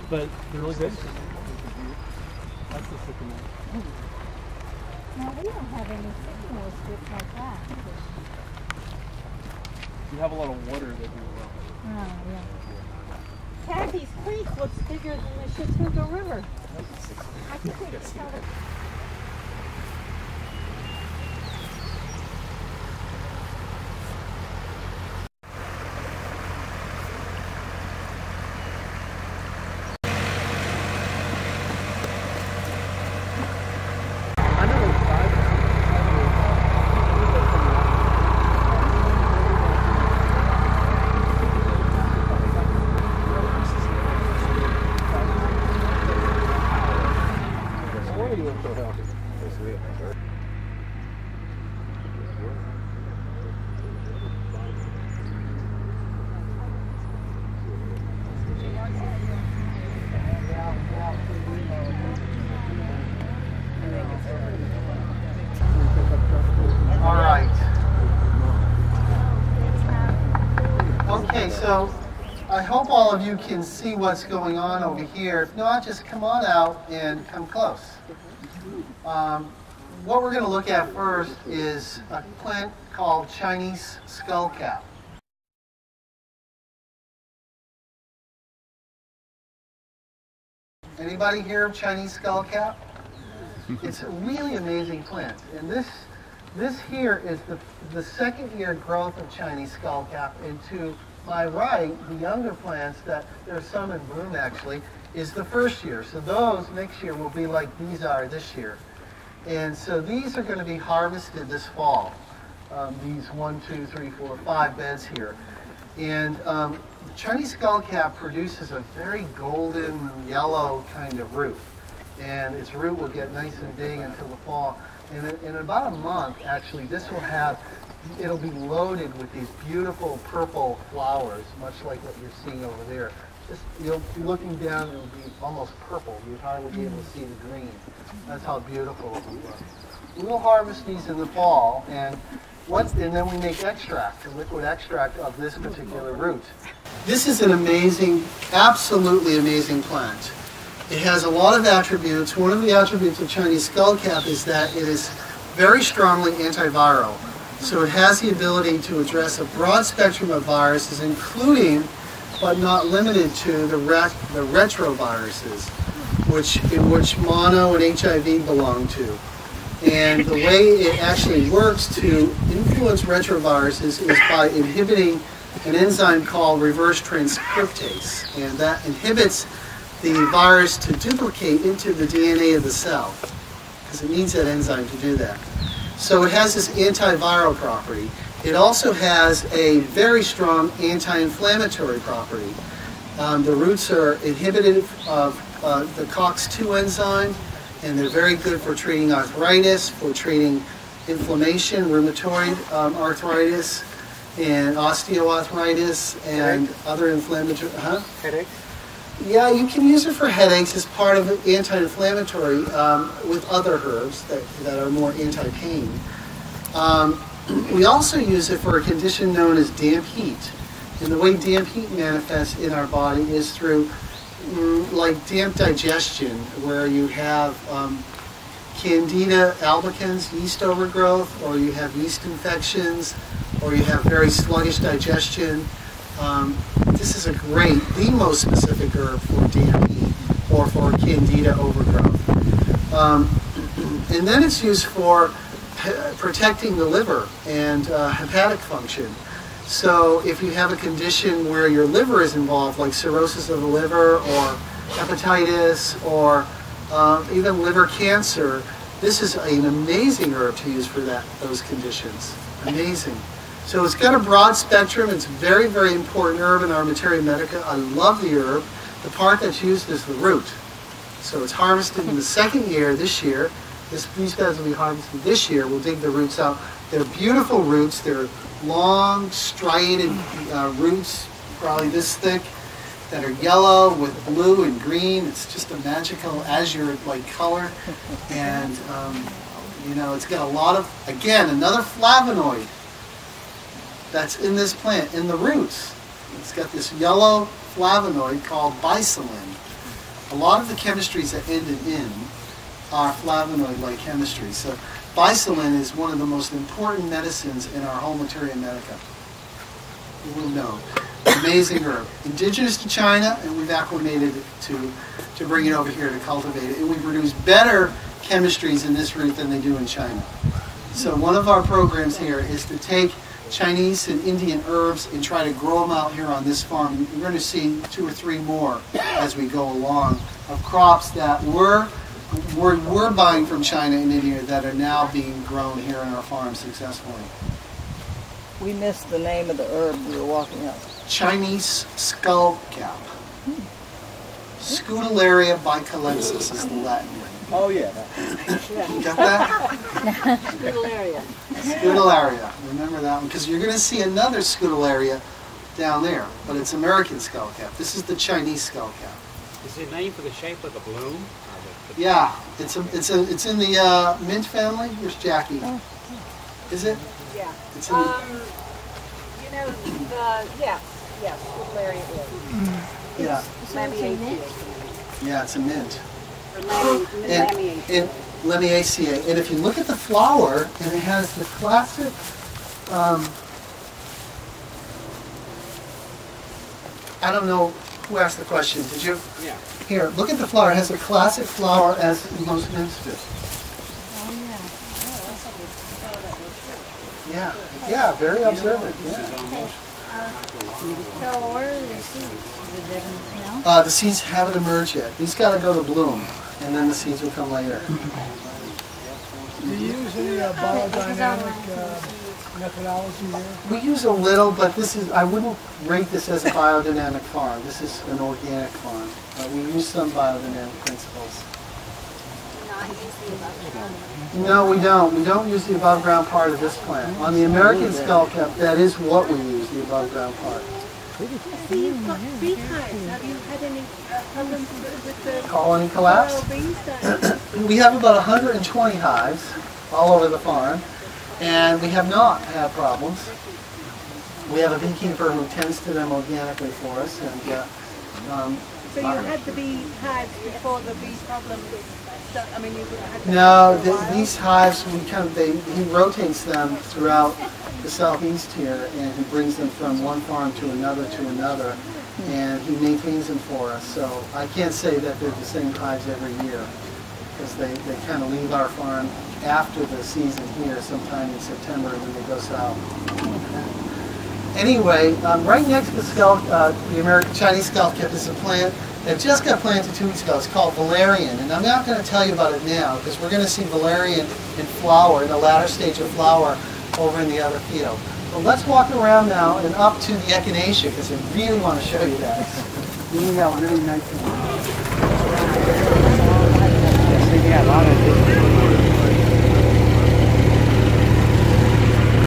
but they're really good. That's the sycamore. Now we don't have any sycamore strips like that. You have a lot of water that do well. Oh, yeah. Kathy's Creek looks bigger than the Chattooga River. I think we just tell it. So I hope all of you can see what's going on over here. If not, just come on out and come close. What we're going to look at first is a plant called Chinese skullcap. Anybody hear of Chinese skullcap? It's a really amazing plant. And this here is the second year growth of Chinese skullcap. And to my right, the younger plants, that there's some in bloom actually, is the first year. So those next year will be like these are this year. And so these are going to be harvested this fall. These 1, 2, 3, 4, 5 beds here. And Chinese skullcap produces a very golden yellow kind of root. And its root will get nice and big until the fall. And in about a month, actually, this will have, it'll be loaded with these beautiful purple flowers, much like what you're seeing over there. Just, you'll be looking down, it'll be almost purple. You'd hardly be able to see the green. That's how beautiful it will look. We'll harvest these in the fall, and then we make extract, a liquid extract of this particular root. This is an amazing, absolutely amazing plant. It has a lot of attributes. One of the attributes of Chinese skullcap is that it is very strongly antiviral. So it has the ability to address a broad spectrum of viruses, including, but not limited to, the retroviruses, in which mono and HIV belong to. And the way it actually works to influence retroviruses is by inhibiting an enzyme called reverse transcriptase. And that inhibits the virus to duplicate into the DNA of the cell, because it needs that enzyme to do that. So it has this antiviral property. It also has a very strong anti-inflammatory property. The roots are inhibited of the COX-2 enzyme, and they're very good for treating arthritis, for treating inflammation, rheumatoid arthritis, and osteoarthritis, and other inflammatory... Headaches? Yeah, you can use it for headaches as part of anti-inflammatory with other herbs that are more anti-pain. We also use it for a condition known as damp heat. And the way damp heat manifests in our body is through like damp digestion, where you have Candida albicans, yeast overgrowth, or you have yeast infections, or you have very sluggish digestion. This is the most specific herb for damp heat or for Candida overgrowth. And then it's used for protecting the liver and hepatic function. So if you have a condition where your liver is involved, like cirrhosis of the liver or hepatitis or even liver cancer, this is an amazing herb to use for those conditions. Amazing. So it's got a broad spectrum. It's a very, very important herb in our Materia Medica. I love the herb. The part that's used is the root. So it's harvested in the second year this year. These beds will be harvested this year. We'll dig the roots out. They're beautiful roots. They're long, striated roots, probably this thick, that are yellow with blue and green. It's just a magical azure-like color. And, it's got a lot of, again, another flavonoid that's in this plant, in the roots. It's got this yellow flavonoid called bisalin. a lot of the chemistries that end in "in" are flavonoid-like chemistries. So bisalin is one of the most important medicines in our whole materia medica. You will know. Amazing herb. Indigenous to China, and we've acclimated it to bring it over here to cultivate it. And we produce better chemistries in this root than they do in China. So one of our programs here is to take Chinese and Indian herbs and try to grow them out here on this farm. You're going to see 2 or 3 more as we go along of crops that we're buying from China and India that are now being grown here on our farm successfully. We missed the name of the herb we were walking up. Chinese skullcap. Scutellaria bicalensis is the Latin name. Oh yeah. You got that? Scutellaria. Scutellaria. Remember that one? Because you're going to see another Scutellaria down there, but it's American skullcap. This is the Chinese skullcap. Is it named for the shape of the bloom? Yeah, it's in the mint family. Here's Jackie. Is it? Yeah. It's in You know, yes, Scutellaria is. yeah, Lamiaceae. yeah, it's a mint. Or Lamiaceae. And Lamiaceae. And if you look at the flower, and it has the classic. I don't know who asked the question. Did you? Yeah. Here, look at the flower. It has a classic flower as most mints do. Yeah, yeah, very observant. Yeah. So where are the seeds? Now? The seeds haven't emerged yet. These got to go to bloom, and then the seeds will come later. Do you use any biodynamic methodology here? We use a little, but I wouldn't rate this as a biodynamic farm. This is an organic farm. We use some biodynamic principles. No, we don't. We don't use the above ground part of this plant. On the American skullcap, that is what we use, the above ground part. You've got bee hives. Have you had any problems with the Colony collapse? bees? We have about 120 hives all over the farm, and we have not had problems. We have a beekeeper who tends to them organically for us, and So you had the bee hives before the bee problem? I mean, you had them no, for a while? these hives, he rotates them throughout the southeast here, and he brings them from one farm to another, and he maintains them for us. So I can't say that they're the same hives every year, because they kind of leave our farm after the season here, sometime in September, and then they go south. Anyway, right next to the American Chinese skullcap is a plant that just got planted 2 weeks ago. It's called valerian, and I'm not going to tell you about it now because we're going to see valerian in flower, in the latter stage of flower, over in the other field. But let's walk around now and up to the echinacea because I really want to show you that. We have really nice.